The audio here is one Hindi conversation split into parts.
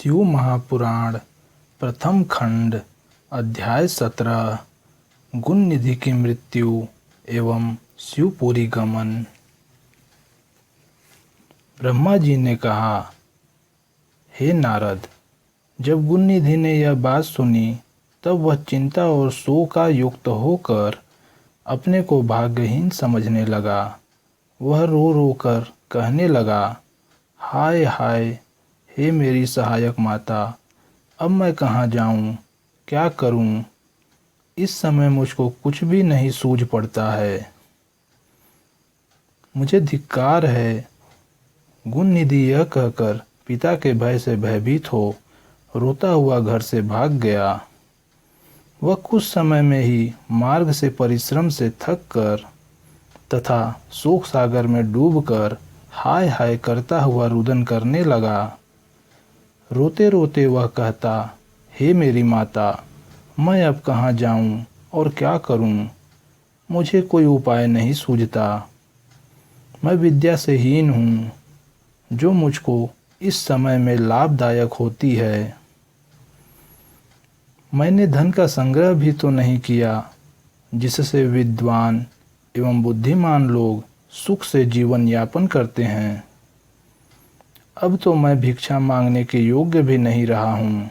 शिव महापुराण प्रथम खंड अध्याय 17 गुण निधि की मृत्यु एवं शिवपुरी गमन। ब्रह्मा जी ने कहा, हे नारद, जब गुण निधि ने यह बात सुनी तब वह चिंता और शोकायुक्त होकर अपने को भाग्यहीन समझने लगा। वह रो रो कर कहने लगा, हाय हाय, हे मेरी सहायक माता, अब मैं कहाँ जाऊँ, क्या करूँ? इस समय मुझको कुछ भी नहीं सूझ पड़ता है। मुझे धिक्कार है। गुण निधि यह कहकर पिता के भय से भयभीत हो रोता हुआ घर से भाग गया। वह कुछ समय में ही मार्ग से परिश्रम से थक कर तथा शोक सागर में डूबकर हाय हाय करता हुआ रुदन करने लगा। रोते रोते वह कहता, हे मेरी माता, मैं अब कहाँ जाऊँ और क्या करूँ? मुझे कोई उपाय नहीं सूझता। मैं विद्या से हीन हूँ, जो मुझको इस समय में लाभदायक होती है। मैंने धन का संग्रह भी तो नहीं किया, जिससे विद्वान एवं बुद्धिमान लोग सुख से जीवन यापन करते हैं। अब तो मैं भिक्षा मांगने के योग्य भी नहीं रहा हूँ।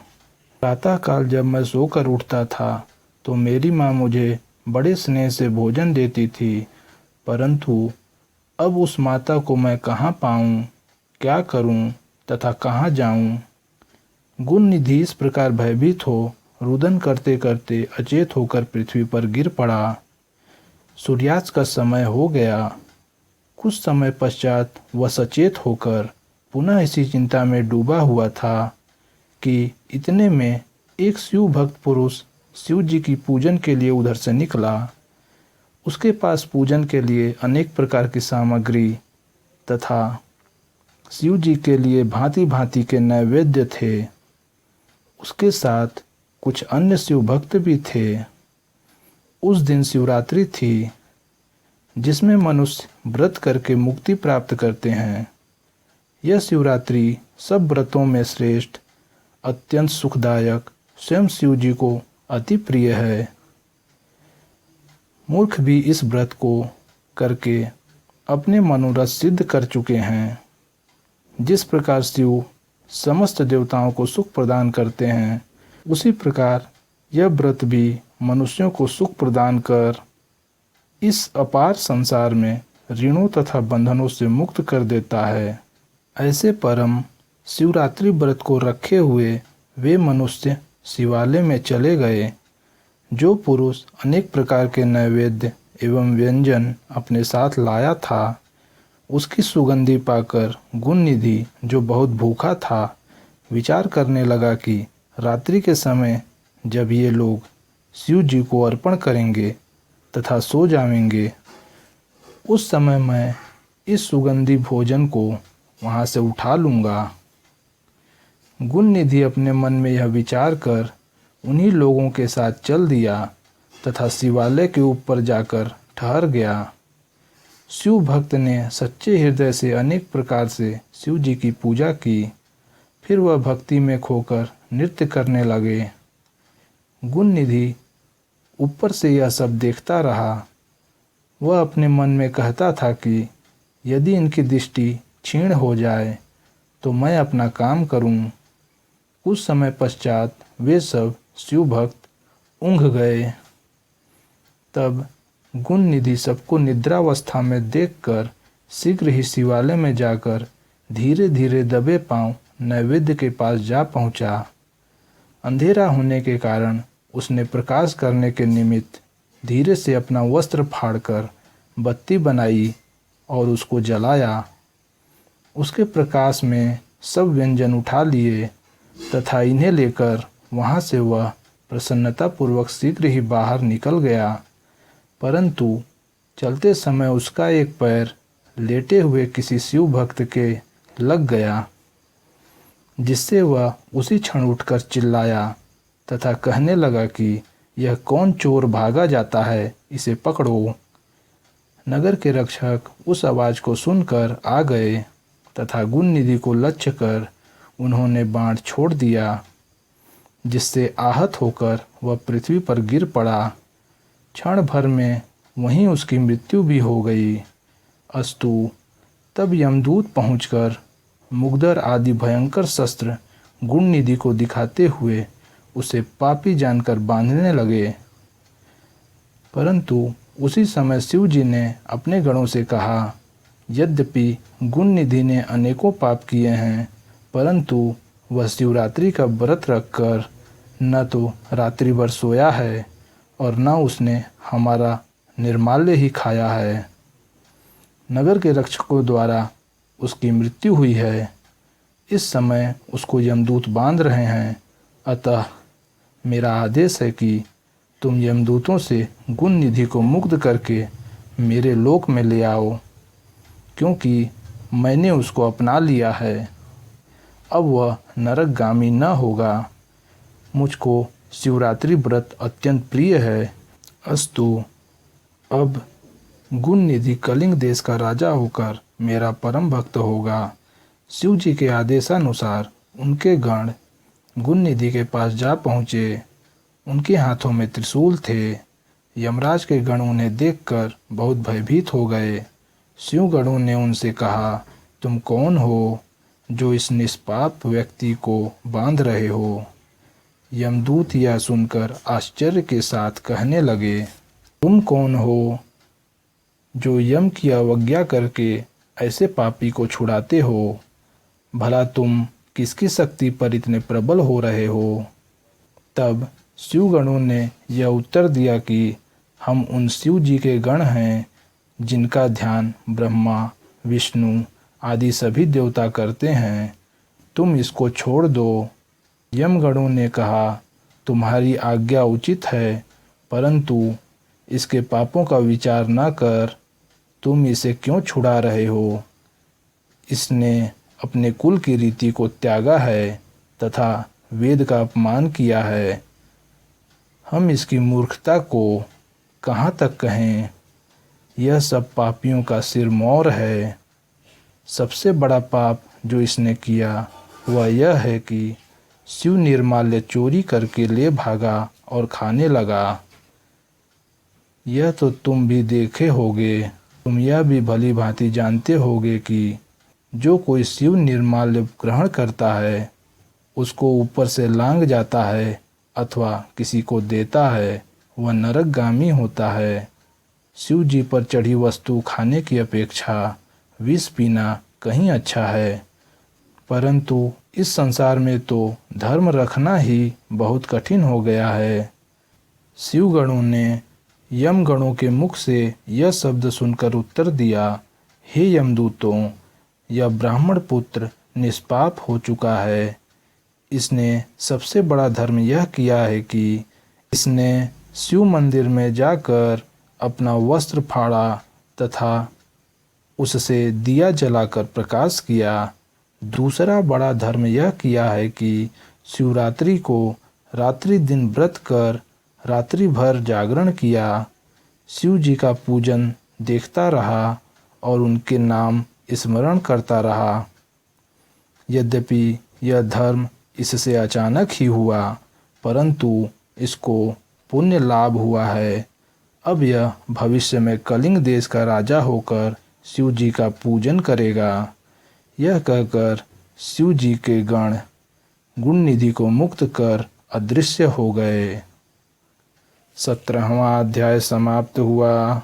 प्रातःकाल जब मैं सोकर उठता था तो मेरी माँ मुझे बड़े स्नेह से भोजन देती थी, परंतु अब उस माता को मैं कहाँ पाऊँ, क्या करूँ तथा कहाँ जाऊँ? गुण निधि इस प्रकार भयभीत हो रुदन करते करते अचेत होकर पृथ्वी पर गिर पड़ा। सूर्यास्त का समय हो गया। कुछ समय पश्चात वह सचेत होकर पुनः इसी चिंता में डूबा हुआ था कि इतने में एक शिव भक्त पुरुष शिव जी की पूजन के लिए उधर से निकला। उसके पास पूजन के लिए अनेक प्रकार की सामग्री तथा शिव जी के लिए भांति भांति के नैवेद्य थे। उसके साथ कुछ अन्य शिव भक्त भी थे। उस दिन शिवरात्रि थी, जिसमें मनुष्य व्रत करके मुक्ति प्राप्त करते हैं। यह शिवरात्रि सब व्रतों में श्रेष्ठ, अत्यंत सुखदायक, स्वयं शिव जी को अति प्रिय है। मूर्ख भी इस व्रत को करके अपने मनोरथ सिद्ध कर चुके हैं। जिस प्रकार शिव समस्त देवताओं को सुख प्रदान करते हैं, उसी प्रकार यह व्रत भी मनुष्यों को सुख प्रदान कर इस अपार संसार में ऋणों तथा बंधनों से मुक्त कर देता है। ऐसे परम शिवरात्रि व्रत को रखे हुए वे मनुष्य शिवालय में चले गए। जो पुरुष अनेक प्रकार के नैवेद्य एवं व्यंजन अपने साथ लाया था, उसकी सुगंधी पाकर गुण निधि, जो बहुत भूखा था, विचार करने लगा कि रात्रि के समय जब ये लोग शिव जी को अर्पण करेंगे तथा सो जाएंगे, उस समय मैं इस सुगंधी भोजन को वहाँ से उठा लूँगा। गुण निधि अपने मन में यह विचार कर उन्हीं लोगों के साथ चल दिया तथा शिवालय के ऊपर जाकर ठहर गया। शिव भक्त ने सच्चे हृदय से अनेक प्रकार से शिव जी की पूजा की। फिर वह भक्ति में खोकर नृत्य करने लगे। गुण निधि ऊपर से यह सब देखता रहा। वह अपने मन में कहता था कि यदि इनकी दृष्टि क्षीण हो जाए तो मैं अपना काम करूं। कुछ समय पश्चात वे सब शिव भक्त ऊँघ गए। तब गुण निधि सबको निद्रावस्था में देखकर शीघ्र ही शिवालय में जाकर धीरे धीरे दबे पांव नैवेद्य के पास जा पहुंचा। अंधेरा होने के कारण उसने प्रकाश करने के निमित्त धीरे से अपना वस्त्र फाड़कर बत्ती बनाई और उसको जलाया। उसके प्रकाश में सब व्यंजन उठा लिए तथा इन्हें लेकर वहाँ से वह प्रसन्नतापूर्वक शीघ्र ही बाहर निकल गया। परंतु चलते समय उसका एक पैर लेटे हुए किसी शिव भक्त के लग गया, जिससे वह उसी क्षण उठकर चिल्लाया तथा कहने लगा कि यह कौन चोर भागा जाता है, इसे पकड़ो। नगर के रक्षक उस आवाज़ को सुनकर आ गए तथा गुण निधि को लक्ष्य कर उन्होंने बाण छोड़ दिया, जिससे आहत होकर वह पृथ्वी पर गिर पड़ा। क्षण भर में वहीं उसकी मृत्यु भी हो गई। अस्तु, तब यमदूत पहुंचकर मुग्धर आदि भयंकर शस्त्र गुणनिधि को दिखाते हुए उसे पापी जानकर बांधने लगे। परंतु उसी समय शिव जी ने अपने गणों से कहा, यद्यपि गुणनिधि ने अनेकों पाप किए हैं, परंतु वह शिवरात्रि का व्रत रखकर न तो रात्रि भर सोया है और न उसने हमारा निर्माल्य ही खाया है। नगर के रक्षकों द्वारा उसकी मृत्यु हुई है। इस समय उसको यमदूत बांध रहे हैं। अतः मेरा आदेश है कि तुम यमदूतों से गुणनिधि को मुक्त करके मेरे लोक में ले आओ, क्योंकि मैंने उसको अपना लिया है। अब वह नरकगामी न होगा। मुझको शिवरात्रि व्रत अत्यंत प्रिय है। अस्तु, अब गुणनिधि कलिंग देश का राजा होकर मेरा परम भक्त होगा। शिव जी के आदेशानुसार उनके गण गुणनिधि के पास जा पहुँचे। उनके हाथों में त्रिशूल थे। यमराज के गण उन्हें देखकर बहुत भयभीत हो गए। शिव गणों ने उनसे कहा, तुम कौन हो जो इस निष्पाप व्यक्ति को बांध रहे हो? यमदूत यह सुनकर आश्चर्य के साथ कहने लगे, तुम कौन हो जो यम की अवज्ञा करके ऐसे पापी को छुड़ाते हो? भला तुम किसकी शक्ति पर इतने प्रबल हो रहे हो? तब शिवगणों ने यह उत्तर दिया कि हम उन शिव जी के गण हैं जिनका ध्यान ब्रह्मा, विष्णु आदि सभी देवता करते हैं। तुम इसको छोड़ दो। यमगणों ने कहा, तुम्हारी आज्ञा उचित है, परंतु इसके पापों का विचार न कर तुम इसे क्यों छुड़ा रहे हो? इसने अपने कुल की रीति को त्यागा है तथा वेद का अपमान किया है। हम इसकी मूर्खता को कहाँ तक कहें? यह सब पापियों का सिरमौर है। सबसे बड़ा पाप जो इसने किया वह यह है कि शिव निर्माल्य चोरी करके ले भागा और खाने लगा। यह तो तुम भी देखे होगे। तुम यह भी भली भांति जानते होगे कि जो कोई शिव निर्माल्य ग्रहण करता है उसको ऊपर से लांग जाता है अथवा किसी को देता है, वह नरकगामी होता है। शिव जी पर चढ़ी वस्तु खाने की अपेक्षा विष पीना कहीं अच्छा है। परंतु इस संसार में तो धर्म रखना ही बहुत कठिन हो गया है। शिवगणों ने यमगणों के मुख से यह शब्द सुनकर उत्तर दिया, हे यमदूतों, यह ब्राह्मण पुत्र निष्पाप हो चुका है। इसने सबसे बड़ा धर्म यह किया है कि इसने शिव मंदिर में जाकर अपना वस्त्र फाड़ा तथा उससे दिया जलाकर प्रकाश किया। दूसरा बड़ा धर्म यह किया है कि शिवरात्रि को रात्रि दिन व्रत कर रात्रि भर जागरण किया, शिव जी का पूजन देखता रहा और उनके नाम स्मरण करता रहा। यद्यपि यह धर्म इससे अचानक ही हुआ, परंतु इसको पुण्य लाभ हुआ है। अब यह भविष्य में कलिंग देश का राजा होकर शिव जी का पूजन करेगा। यह कहकर शिव जी के गण गुणनिधि को मुक्त कर अदृश्य हो गए। 17वां अध्याय समाप्त हुआ।